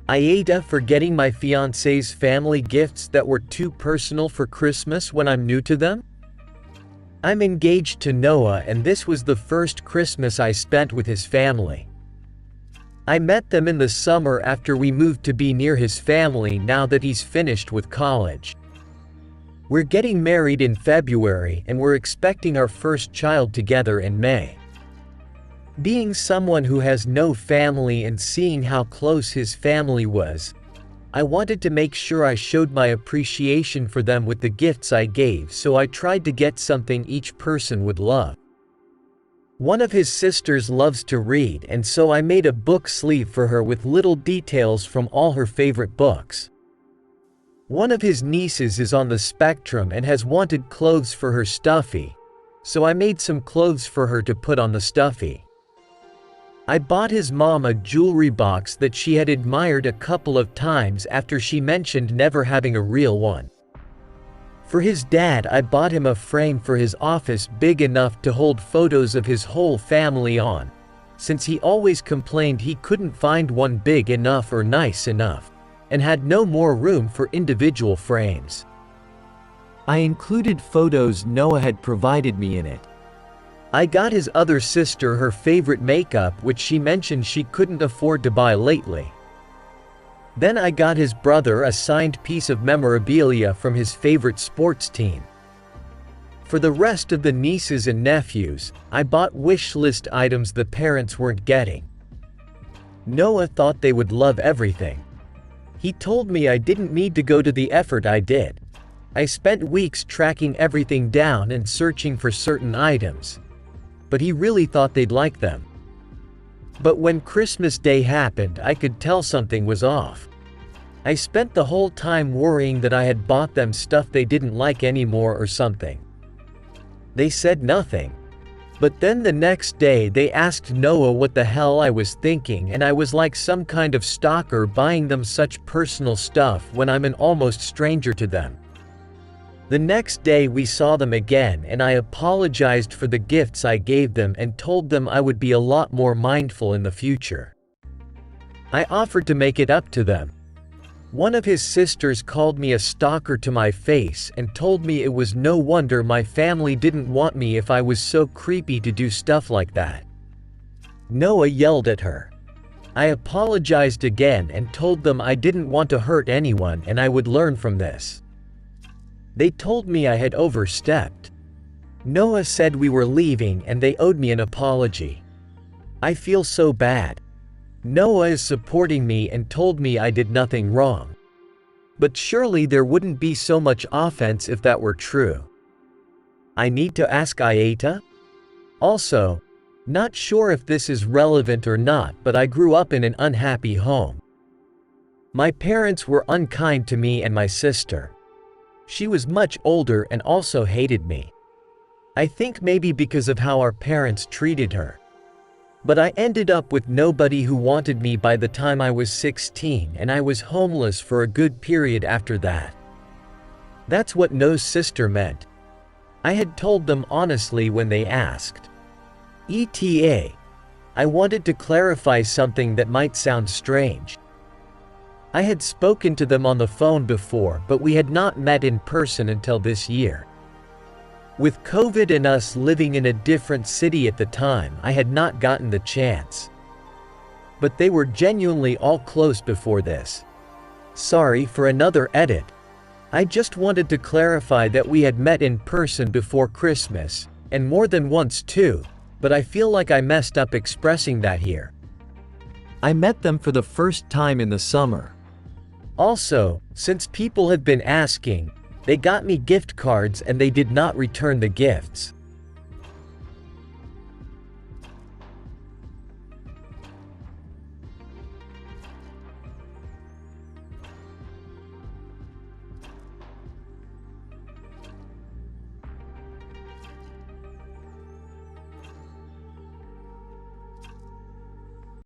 AITA for getting my fiance's family gifts that were too personal for Christmas when I'm new to them? I'm engaged to Noah, and this was the first Christmas I spent with his family. I met them in the summer after we moved to be near his family now that he's finished with college. We're getting married in February and we're expecting our first child together in May. Being someone who has no family and seeing how close his family was, I wanted to make sure I showed my appreciation for them with the gifts I gave, so I tried to get something each person would love. One of his sisters loves to read, and so I made a book sleeve for her with little details from all her favorite books. One of his nieces is on the spectrum and has wanted clothes for her stuffy, so I made some clothes for her to put on the stuffy. I bought his mom a jewelry box that she had admired a couple of times after she mentioned never having a real one. For his dad, I bought him a frame for his office big enough to hold photos of his whole family on, since he always complained he couldn't find one big enough or nice enough, and had no more room for individual frames. I included photos Noah had provided me in it. I got his other sister her favorite makeup, which she mentioned she couldn't afford to buy lately. Then I got his brother a signed piece of memorabilia from his favorite sports team. For the rest of the nieces and nephews, I bought wish list items the parents weren't getting. Noah thought they would love everything. He told me I didn't need to go to the effort I did. I spent weeks tracking everything down and searching for certain items, but he really thought they'd like them. But when Christmas Day happened, I could tell something was off. I spent the whole time worrying that I had bought them stuff they didn't like anymore or something. They said nothing. But then the next day they asked Noah what the hell I was thinking, and I was like some kind of stalker buying them such personal stuff when I'm an almost stranger to them. The next day we saw them again, and I apologized for the gifts I gave them and told them I would be a lot more mindful in the future. I offered to make it up to them. One of his sisters called me a stalker to my face and told me it was no wonder my family didn't want me if I was so creepy to do stuff like that. Noah yelled at her. I apologized again and told them I didn't want to hurt anyone and I would learn from this. They told me I had overstepped. Noah said we were leaving and they owed me an apology. I feel so bad. Noah is supporting me and told me I did nothing wrong. But surely there wouldn't be so much offense if that were true. I need to ask AITA? Also, not sure if this is relevant or not, but I grew up in an unhappy home. My parents were unkind to me and my sister. She was much older and also hated me. I think maybe because of how our parents treated her. But I ended up with nobody who wanted me by the time I was 16, and I was homeless for a good period after that. That's what Noah's sister meant. I had told them honestly when they asked. ETA. I wanted to clarify something that might sound strange. I had spoken to them on the phone before, but we had not met in person until this year. With COVID and us living in a different city at the time, I had not gotten the chance. But they were genuinely all close before this. Sorry for another edit. I just wanted to clarify that we had met in person before Christmas, and more than once too, but I feel like I messed up expressing that here. I met them for the first time in the summer. Also, since people have been asking, they got me gift cards and they did not return the gifts.